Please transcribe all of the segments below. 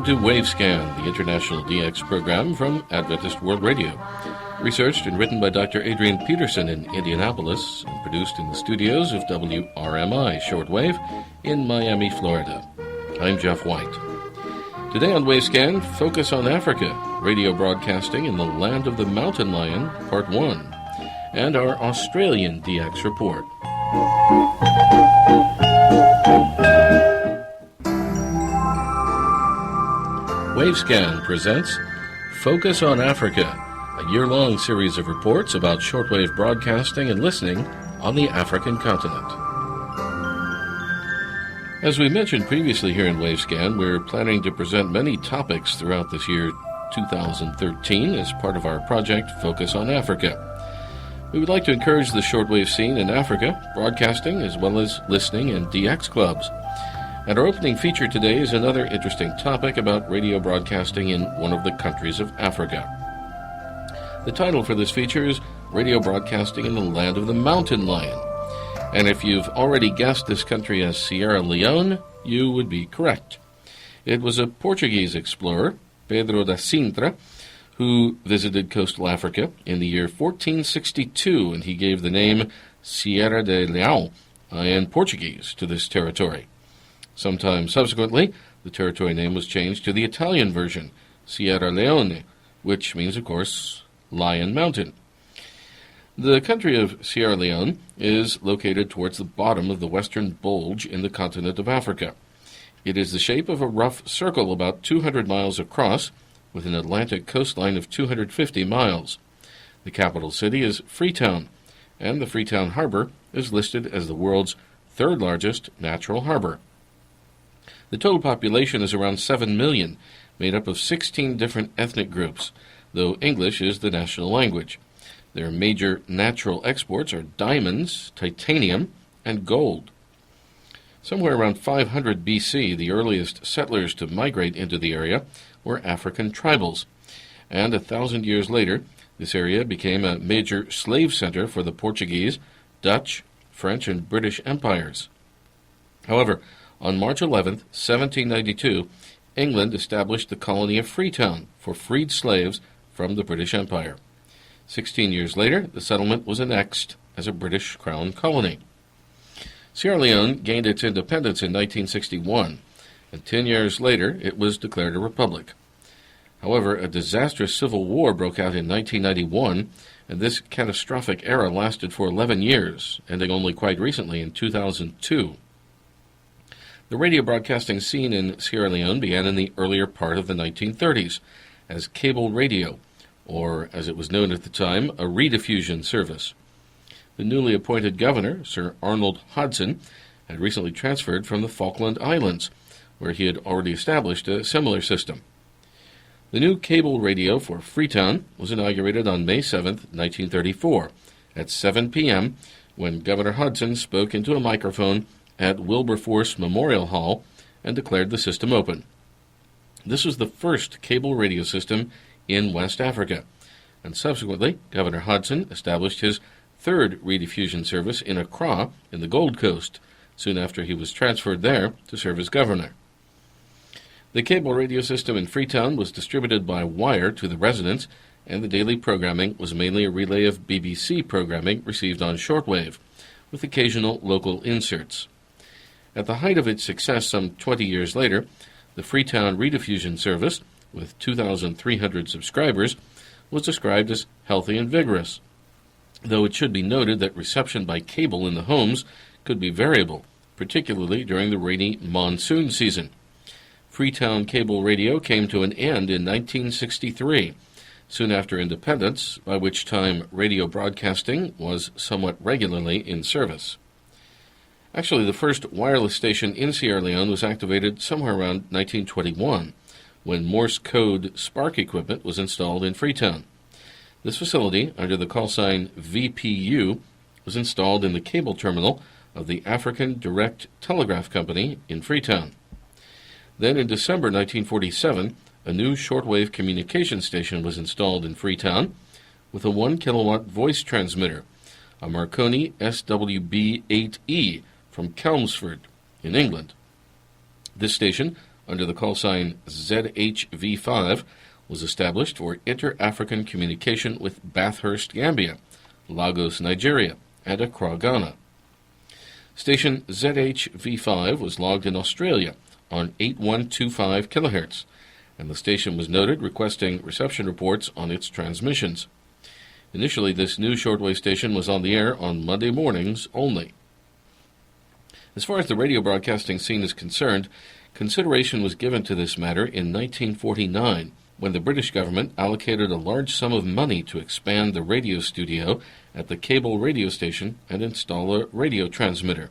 Welcome to Wavescan, the international DX program from Adventist World Radio. Researched and written by Dr. Adrian Peterson in Indianapolis and produced in the studios of WRMI Shortwave in Miami, Florida. I'm Jeff White. Today on Wavescan, Focus on Africa, radio broadcasting in the land of the mountain lion, Part 1, and our Australian DX report. Wavescan presents Focus on Africa, a year-long series of reports about shortwave broadcasting and listening on the African continent. As we mentioned previously here in Wavescan, we're planning to present many topics throughout this year 2013 as part of our project Focus on Africa. We would like to encourage the shortwave scene in Africa, broadcasting as well as listening in DX clubs. And our opening feature today is another interesting topic about radio broadcasting in one of the countries of Africa. The title for this feature is Radio Broadcasting in the Land of the Mountain Lion. And if you've already guessed this country as Sierra Leone, you would be correct. It was a Portuguese explorer, Pedro da Sintra, who visited coastal Africa in the year 1462, and he gave the name Sierra de Leão in Portuguese to this territory. Sometime subsequently, the territory name was changed to the Italian version, Sierra Leone, which means, of course, Lion Mountain. The country of Sierra Leone is located towards the bottom of the western bulge in the continent of Africa. It is the shape of a rough circle about 200 miles across, with an Atlantic coastline of 250 miles. The capital city is Freetown, and the Freetown Harbor is listed as the world's third largest natural harbor. The total population is around 7 million, made up of 16 different ethnic groups, though English is the national language. Their major natural exports are diamonds, titanium, and gold. Somewhere around 500 BC, the earliest settlers to migrate into the area were African tribals, and 1,000 years later, this area became a major slave center for the Portuguese, Dutch, French, and British empires. However, on March 11, 1792, England established the colony of Freetown for freed slaves from the British Empire. 16 years later, the settlement was annexed as a British Crown colony. Sierra Leone gained its independence in 1961, and 10 years later it was declared a republic. However, a disastrous civil war broke out in 1991, and this catastrophic era lasted for 11 years, ending only quite recently in 2002. The radio broadcasting scene in Sierra Leone began in the earlier part of the 1930s as cable radio, or as it was known at the time, a rediffusion service. The newly appointed governor, Sir Arnold Hodson, had recently transferred from the Falkland Islands, where he had already established a similar system. The new cable radio for Freetown was inaugurated on May 7, 1934, at 7 p.m., when Governor Hodson spoke into a microphone at Wilberforce Memorial Hall and declared the system open. This was the first cable radio system in West Africa, and subsequently Governor Hodson established his third rediffusion service in Accra in the Gold Coast, soon after he was transferred there to serve as governor. The cable radio system in Freetown was distributed by wire to the residents, and the daily programming was mainly a relay of BBC programming received on shortwave, with occasional local inserts. At the height of its success some 20 years later, the Freetown rediffusion service, with 2,300 subscribers, was described as healthy and vigorous, though it should be noted that reception by cable in the homes could be variable, particularly during the rainy monsoon season. Freetown cable radio came to an end in 1963, soon after independence, by which time radio broadcasting was somewhat regularly in service. Actually, the first wireless station in Sierra Leone was activated somewhere around 1921, when Morse code spark equipment was installed in Freetown. This facility, under the call sign VPU, was installed in the cable terminal of the African Direct Telegraph Company in Freetown. Then in December 1947, a new shortwave communication station was installed in Freetown with a 1 kilowatt voice transmitter, a Marconi SWB-8E from Chelmsford in England. This station under the call sign ZHV5 was established for inter-African communication with Bathurst, Gambia, Lagos, Nigeria, and Accra, Ghana. Station ZHV5 was logged in Australia on 8125 kHz, and the station was noted requesting reception reports on its transmissions. Initially, this new shortwave station was on the air on Monday mornings only. As far as the radio broadcasting scene is concerned, consideration was given to this matter in 1949, when the British government allocated a large sum of money to expand the radio studio at the cable radio station and install a radio transmitter.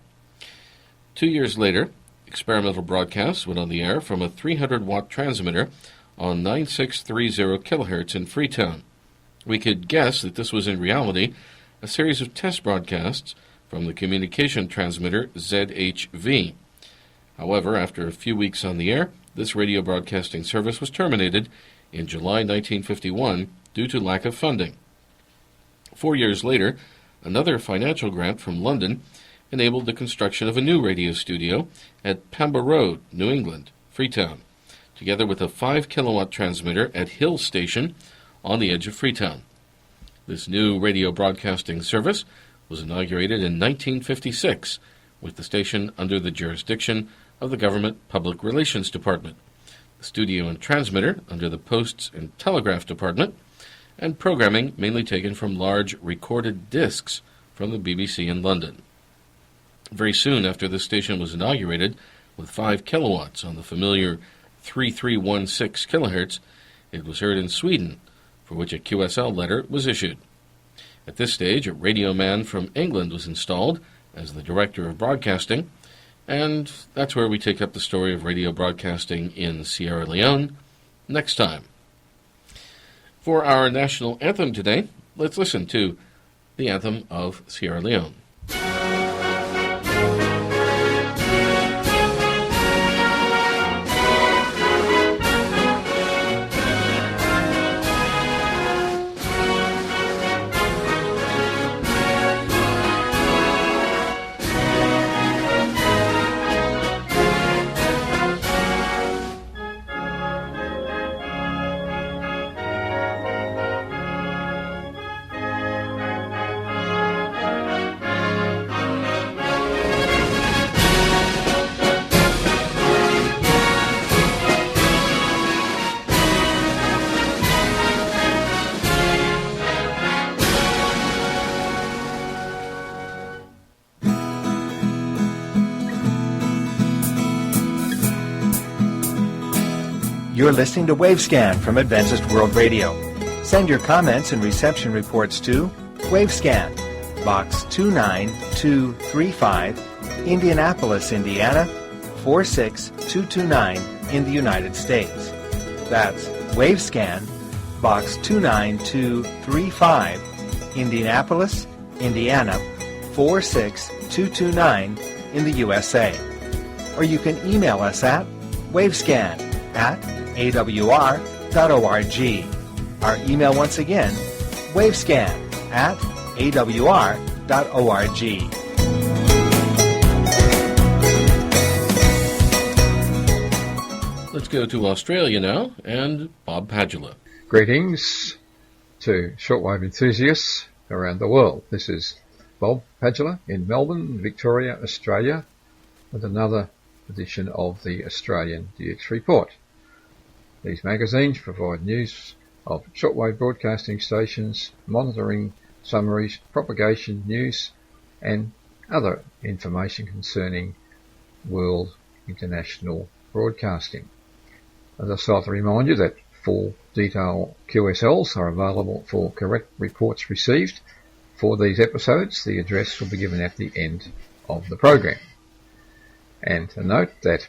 2 years later, experimental broadcasts went on the air from a 300-watt transmitter on 9630 kHz in Freetown. We could guess that this was in reality a series of test broadcasts from the communication transmitter ZHV. However, after a few weeks on the air, this radio broadcasting service was terminated in July 1951 due to lack of funding. 4 years later, another financial grant from London enabled the construction of a new radio studio at Pamba Road, New England, Freetown, together with a 5-kilowatt transmitter at Hill Station on the edge of Freetown. This new radio broadcasting service was inaugurated in 1956, with the station under the jurisdiction of the Government Public Relations Department, the studio and transmitter under the Posts and Telegraph Department, and programming mainly taken from large recorded discs from the BBC in London. Very soon after this station was inaugurated, with 5 kilowatts on the familiar 3316 kHz, it was heard in Sweden, for which a QSL letter was issued. At this stage, a radio man from England was installed as the director of broadcasting, and that's where we take up the story of radio broadcasting in Sierra Leone next time. For our national anthem today, let's listen to the anthem of Sierra Leone. You're listening to Wavescan from Adventist World Radio. Send your comments and reception reports to Wavescan, Box 29235, Indianapolis, Indiana, 46229 in the United States. That's Wavescan, Box 29235, Indianapolis, Indiana, 46229 in the USA. Or you can email us at wavescan@awr.org. Our email once again, wavescan@awr.org. Let's go to Australia now, and Bob Padula. Greetings to shortwave enthusiasts around the world. This is Bob Padula in Melbourne, Victoria, Australia, with another edition of the Australian DX Report. These magazines provide news of shortwave broadcasting stations, monitoring summaries, propagation news, and other information concerning world international broadcasting. I'd just like to remind you that full detailed QSLs are available for correct reports received for these episodes. The address will be given at the end of the program. And to note that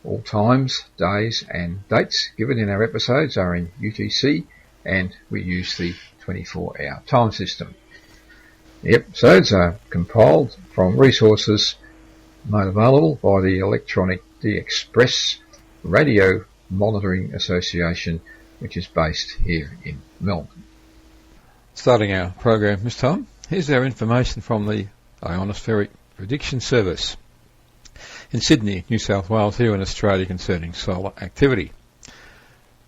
all times, days and dates given in our episodes are in UTC, and we use the 24-hour time system. The episodes are compiled from resources made available by the Electronic D-Express Radio Monitoring Association, which is based here in Melbourne. Starting our program this time, here's our information from the Ionospheric Prediction Service. in Sydney, New South Wales, here in Australia concerning solar activity.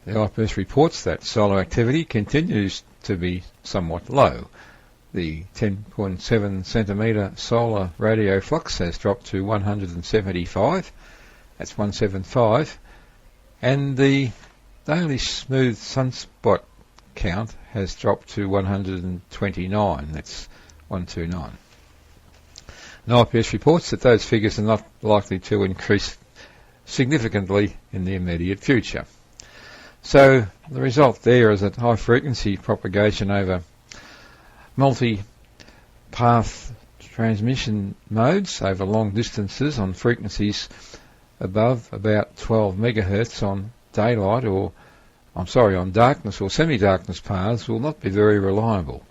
The IPERS reports that solar activity continues to be somewhat low. The 10.7 centimetre solar radio flux has dropped to 175, that's 175, and the daily smooth sunspot count has dropped to 129, that's 129. And IPS reports that those figures are not likely to increase significantly in the immediate future. So the result there is that high frequency propagation over multi-path transmission modes over long distances on frequencies above about 12 megahertz on daylight on darkness or semi-darkness paths will not be very reliable.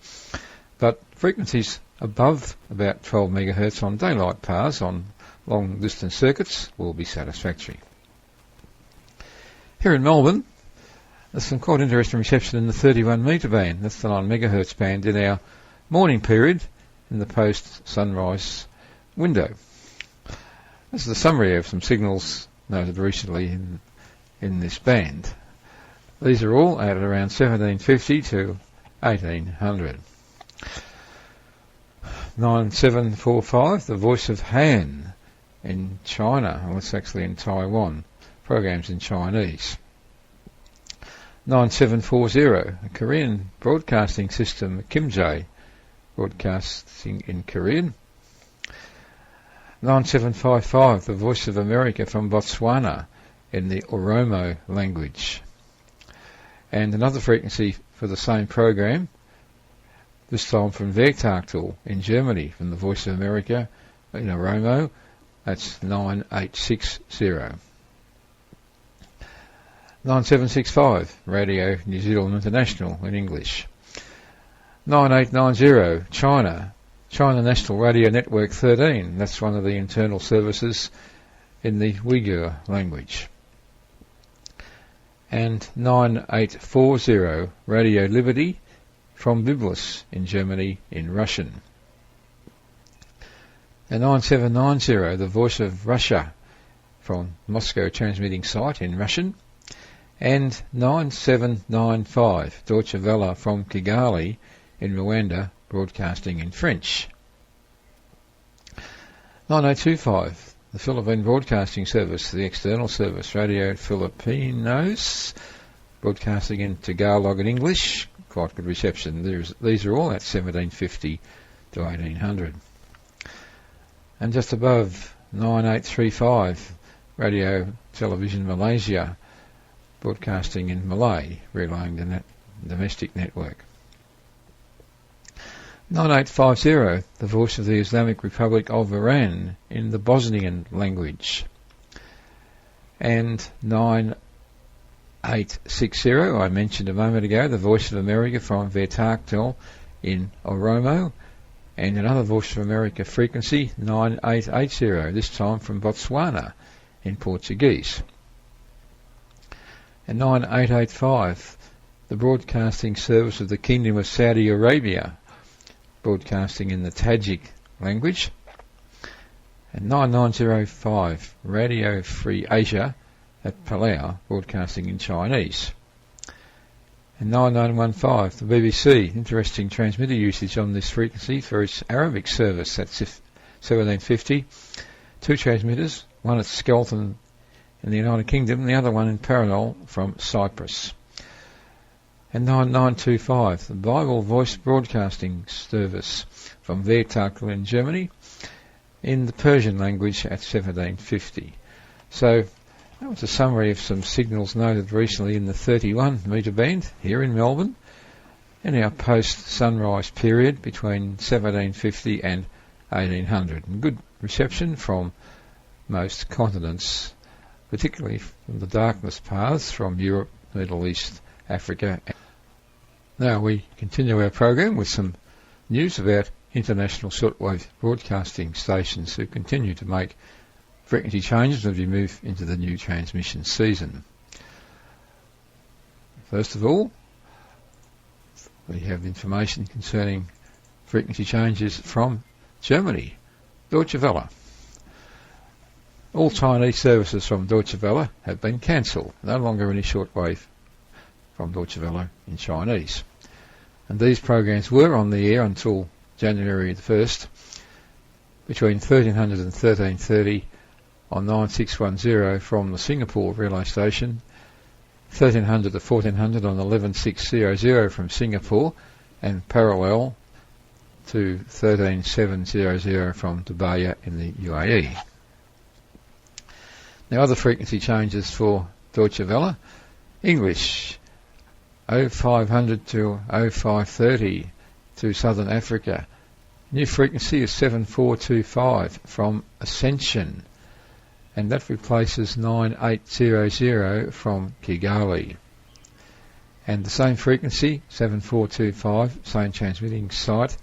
But frequencies above about 12 megahertz on daylight paths on long distance circuits will be satisfactory. Here in Melbourne, there's some quite interesting reception in the 31 metre band, that's the 9 megahertz band, in our morning period in the post-sunrise window. This is a summary of some signals noted recently in this band. These are all at around 1750 to 1800. 9745, the Voice of Han in China, well, it's actually in Taiwan, programs in Chinese. 9740, a Korean broadcasting system, Kimjae, broadcasting in Korean. 9755, the Voice of America from Botswana in the Oromo language. And another frequency for the same program, this time from Werktakel in Germany, from the Voice of America in Oromo, that's 9860. 9765, Radio New Zealand International in English. 9890, China National Radio Network 13, that's one of the internal services in the Uyghur language. And 9840, Radio Liberty from Byblos in Germany in Russian. And 9790, the Voice of Russia from Moscow transmitting site in Russian. And 9795, Deutsche Welle from Kigali in Rwanda, broadcasting in French. 9025, the Philippine Broadcasting Service, the external service, Radio Filipinos, broadcasting in Tagalog and English, quite good reception. These are all at 1750 to 1800. And just above, 9835, Radio Television Malaysia, broadcasting in Malay, relaying the domestic network. 9850, the Voice of the Islamic Republic of Iran in the Bosnian language. And 9860, I mentioned a moment ago, the Voice of America from Werktakel in Oromo, and another Voice of America frequency, 9880, this time from Botswana in Portuguese. And 9885, the Broadcasting Service of the Kingdom of Saudi Arabia, broadcasting in the Tajik language. And 9905, Radio Free Asia at Palau, broadcasting in Chinese. And 9915, the BBC, interesting transmitter usage on this frequency for its Arabic service, that's 1750. Two transmitters, one at Skelton in the United Kingdom, and the other one in Paranol from Cyprus. And 9925, the Bible Voice Broadcasting Service from Werktakel in Germany in the Persian language at 1750. So that was a summary of some signals noted recently in the 31 metre band here in Melbourne in our post-sunrise period between 1750 and 1800. And good reception from most continents, particularly from the darkness paths from Europe, Middle East, Africa. Now we continue our program with some news about international shortwave broadcasting stations who continue to make frequency changes as we move into the new transmission season. First of all, we have information concerning frequency changes from Germany, Deutsche Welle. all Chinese services from Deutsche Welle have been cancelled. No longer any shortwave from Deutsche Welle in Chinese. And these programs were on the air until January the 1st, between 1300 and 1330 on 9610 from the Singapore relay station, 1300 to 1400 on 11600 from Singapore, and parallel to 13700 from Dubai in the UAE. Now, other frequency changes for Deutsche Welle. English 0500 to 0530 to Southern Africa. New frequency is 7425 from Ascension, and that replaces 9800 from Kigali. And the same frequency, 7425, same transmitting site,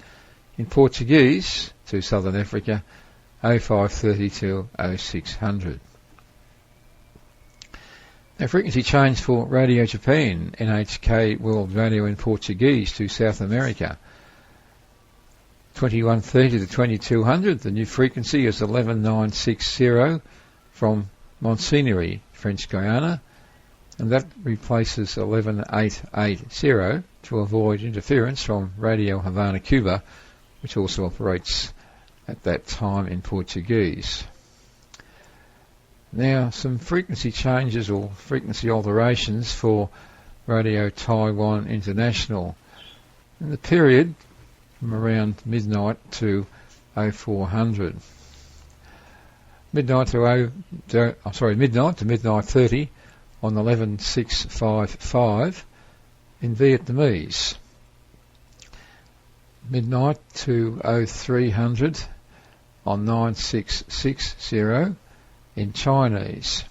in Portuguese to Southern Africa, 0530 to 0600. Now, frequency change for Radio Japan, NHK World Radio in Portuguese to South America. 2130 to 2200, the new frequency is 11960 from Monsignory, French Guiana, and that replaces 11880 to avoid interference from Radio Havana, Cuba, which also operates at that time in Portuguese. Now, some frequency changes or frequency alterations for Radio Taiwan International. In the period from around midnight to 0400. Midnight to midnight 30 on 11655 in Vietnamese. Midnight to 0300 on 9660 in Chinese.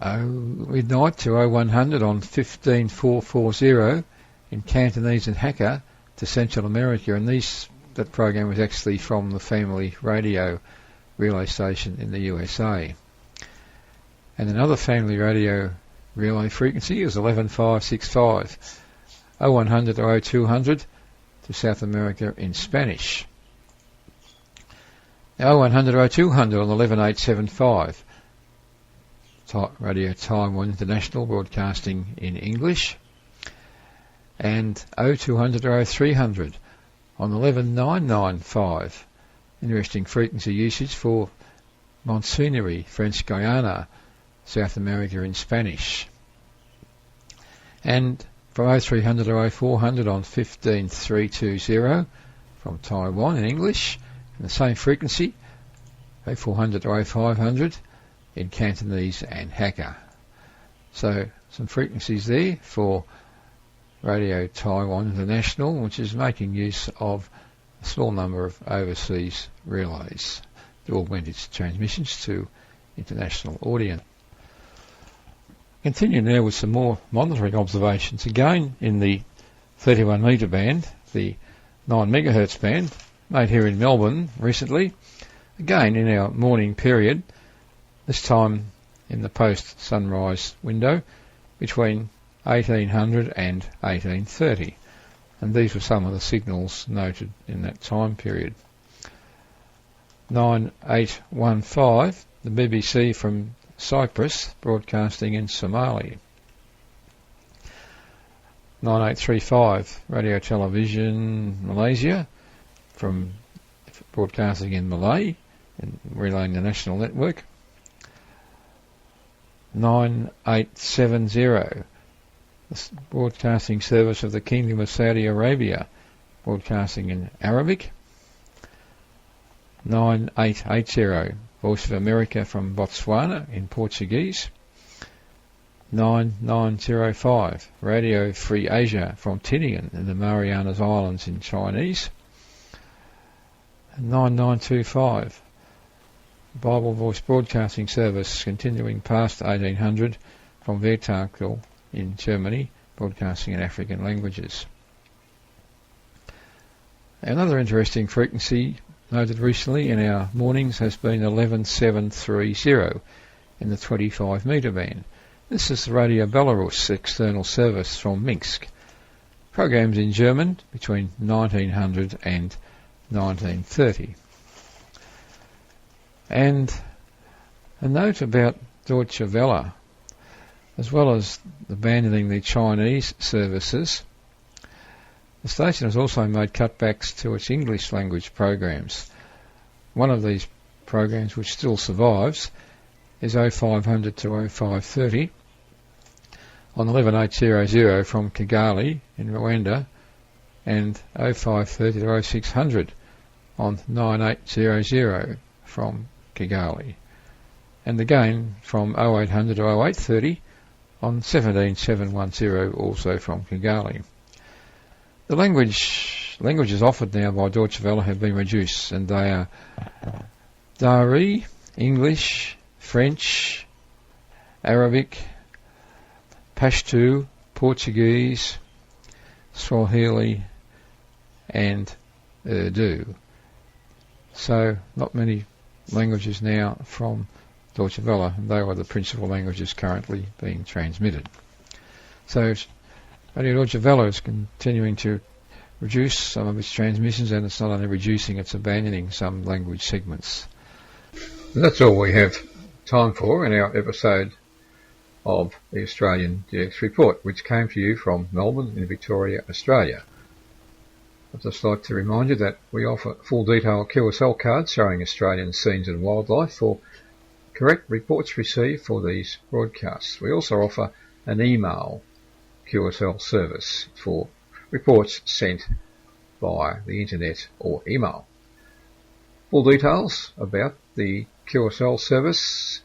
Midnight to 0100 on 15440 in Cantonese and Hakka to Central America, and that program was actually from the Family Radio relay station in the USA. And another Family Radio relay frequency is 11565, 0100 to 0200 to South America in Spanish. Now 0100 to 0200 on 11875, Radio Taiwan International broadcasting in English. And 0200 to 0300 on 11995. Interesting frequency usage for Monsignory, French Guiana, South America in Spanish. And from 0300 to 0400 on 15320 from Taiwan in English, and the same frequency, 0400 to 0500 in Cantonese and Hakka. So some frequencies there for Radio Taiwan International, which is making use of a small number of overseas relays to augment its transmissions to international audience. Continue now with some more monitoring observations, again in the 31 metre band, the 9 megahertz band, made here in Melbourne recently, again in our morning period, this time in the post-sunrise window between 1800 and 1830, and these were some of the signals noted in that time period. 9815, the BBC from Cyprus, broadcasting in Somali. 9835, Radio Television Malaysia, from broadcasting in Malay, and relaying the national network. 9870, the broadcasting service of the Kingdom of Saudi Arabia, broadcasting in Arabic. 9880, Voice of America from Botswana in Portuguese. 9905, Radio Free Asia from Tinian in the Marianas Islands in Chinese. 9925, Bible Voice Broadcasting Service continuing past 1800 from Wettertal in Germany, broadcasting in African languages. Another interesting frequency noted recently in our mornings has been 11730 in the 25 metre band. This is the Radio Belarus external service from Minsk. Programs in German between 1900 and 1930. And a note about Deutsche Welle, as well as abandoning the Chinese services, the station has also made cutbacks to its English language programs. One of these programs which still survives is 0500 to 0530 on 11800 from Kigali in Rwanda, and 0530 to 0600 on 9800 from Kigali, and again from 0800 to 0830 on 17710 also from Kigali. The languages offered now by Deutsche Welle have been reduced, and they are Dari, English, French, Arabic, Pashto, Portuguese, Swahili, and Urdu. So not many languages now from Deutsche Welle, and they are the principal languages currently being transmitted. So Radio Deutsche Welle is continuing to reduce some of its transmissions, and it's not only reducing, it's abandoning some language segments. And that's all we have time for in our episode of the Australian DX Report, which came to you from Melbourne in Victoria, Australia. I'd just like to remind you that we offer full detail QSL cards showing Australian scenes and wildlife for correct reports received for these broadcasts. We also offer an email QSL service for reports sent by the internet or email. Full details about the QSL service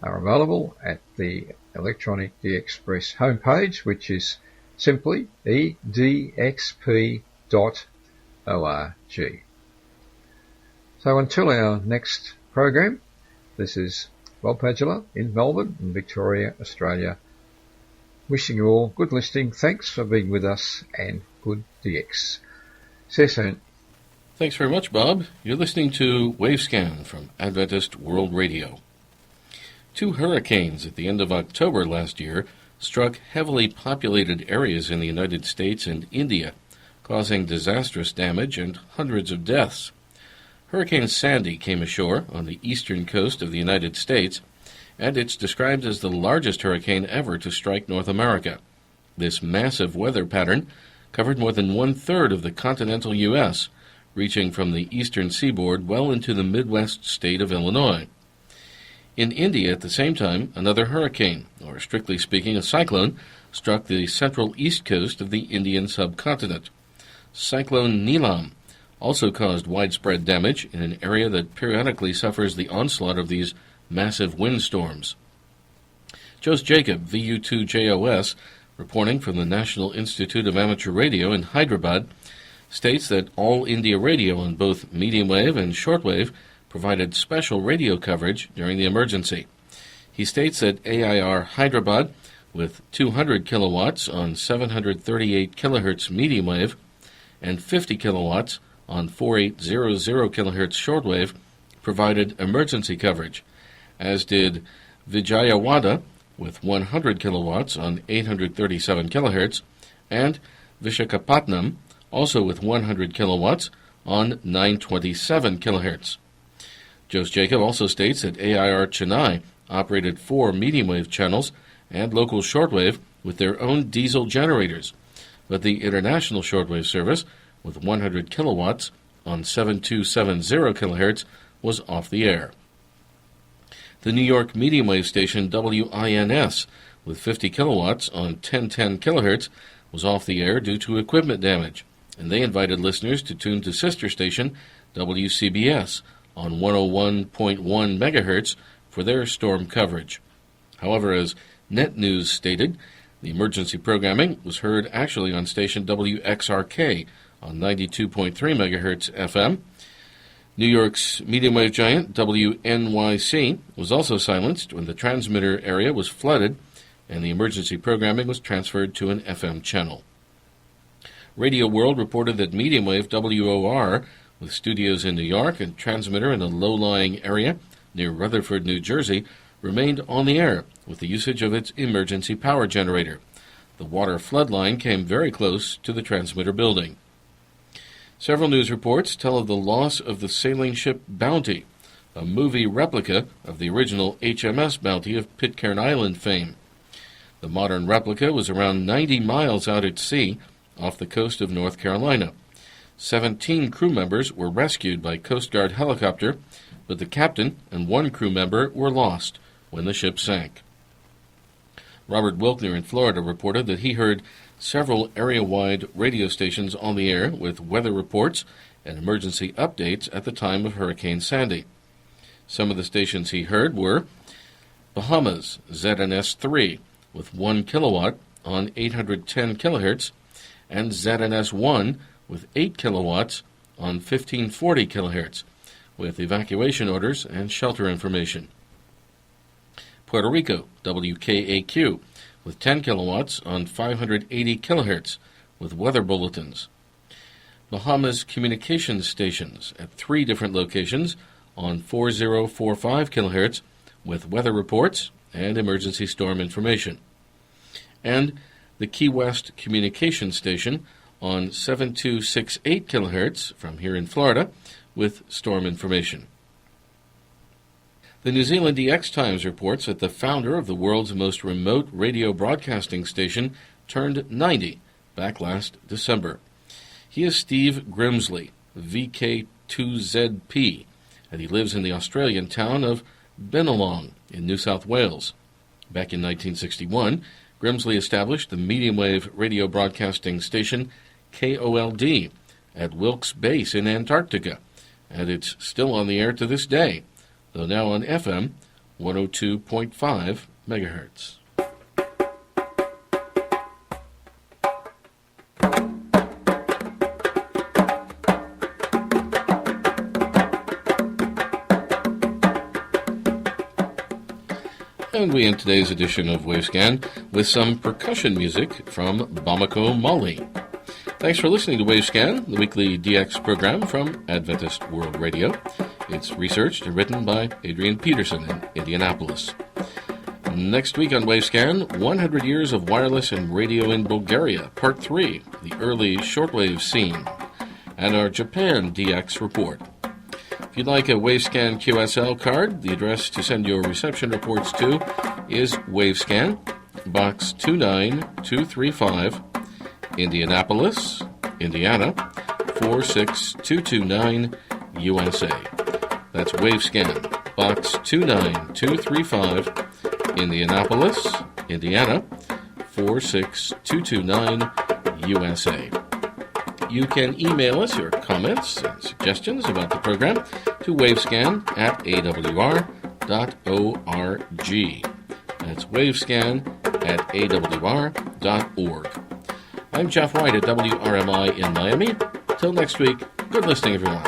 are available at the Electronic DXpress homepage, which is simply edxp.org. So until our next program, this is Bob Padula in Melbourne in Victoria, Australia, wishing you all good listening. Thanks for being with us, and good DX. See you soon. Thanks very much, Bob. You're listening to Wavescan from Adventist World Radio. 2 hurricanes at the end of October last year struck heavily populated areas in the United States and India, causing disastrous damage and hundreds of deaths. Hurricane Sandy came ashore on the eastern coast of the United States, and it's described as the largest hurricane ever to strike North America. This massive weather pattern covered more than 1/3 of the continental U.S., reaching from the eastern seaboard well into the Midwest state of Illinois. In India at the same time, another hurricane, or strictly speaking a cyclone, struck the central east coast of the Indian subcontinent. Cyclone Neelam also caused widespread damage in an area that periodically suffers the onslaught of these massive windstorms. Jos Jacob, VU2JOS, reporting from the National Institute of Amateur Radio in Hyderabad, states that All India Radio on both medium wave and shortwave provided special radio coverage during the emergency. He states that AIR Hyderabad, with 200 kilowatts on 738 kilohertz medium wave and 50 kilowatts on 4800 kilohertz shortwave, provided emergency coverage, as did Vijayawada, with 100 kilowatts on 837 kilohertz, and Vishakhapatnam, also with 100 kilowatts on 927 kilohertz. Jos Jacob also states that AIR Chennai operated 4 medium wave channels and local shortwave with their own diesel generators, but the international shortwave service with 100 kilowatts on 7270 kilohertz was off the air. The New York medium wave station WINS with 50 kilowatts on 1010 kilohertz was off the air due to equipment damage, and they invited listeners to tune to sister station WCBS on 101.1 megahertz for their storm coverage. However, as Net News stated, the emergency programming was heard actually on station WXRK on 92.3 megahertz FM. New York's medium wave giant WNYC was also silenced when the transmitter area was flooded and the emergency programming was transferred to an FM channel. Radio World reported that medium wave WOR, with studios in New York and transmitter in a low-lying area near Rutherford, New Jersey, remained on the air with the usage of its emergency power generator. The water flood line came very close to the transmitter building. Several news reports tell of the loss of the sailing ship Bounty, a movie replica of the original HMS Bounty of Pitcairn Island fame. The modern replica was around 90 miles out at sea off the coast of North Carolina. 17 crew members were rescued by Coast Guard helicopter, but the captain and one crew member were lost when the ship sank. Robert Wilkner in Florida reported that he heard several area-wide radio stations on the air with weather reports and emergency updates at the time of Hurricane Sandy. Some of the stations he heard were Bahamas ZNS-3 with 1 kilowatt on 810 kilohertz and ZNS-1 with 8 kilowatts on 1540 kilohertz with evacuation orders and shelter information. Puerto Rico WKAQ with 10 kilowatts on 580 kilohertz with weather bulletins. Bahamas communications stations at 3 different locations on 4045 kilohertz with weather reports and emergency storm information. And the Key West communications station on 7268 kilohertz from here in Florida with storm information. The New Zealand DX Times reports that the founder of the world's most remote radio broadcasting station turned 90 back last December. He is Steve Grimsley, VK2ZP, and he lives in the Australian town of Bennelong in New South Wales. Back in 1961, Grimsley established the medium-wave radio broadcasting station KOLD at Wilkes Base in Antarctica, and it's still on the air to this day, though now on FM 102.5 megahertz. And we end today's edition of Wavescan with some percussion music from Bamako, Mali. Thanks for listening to Wavescan, the weekly DX program from Adventist World Radio. It's researched and written by Adrian Peterson in Indianapolis. Next week on Wavescan, 100 Years of Wireless and Radio in Bulgaria, Part 3, the early shortwave scene, and our Japan DX report. If you'd like a Wavescan QSL card, the address to send your reception reports to is Wavescan, Box 29235, Indianapolis, Indiana, 46229, USA. That's Wavescan, Box 29235, Indianapolis, Indiana, 46229, USA. You can email us your comments and suggestions about the program to wavescan@awr.org. That's wavescan@awr.org. I'm Jeff White at WRMI in Miami. Till next week, good listening, everyone.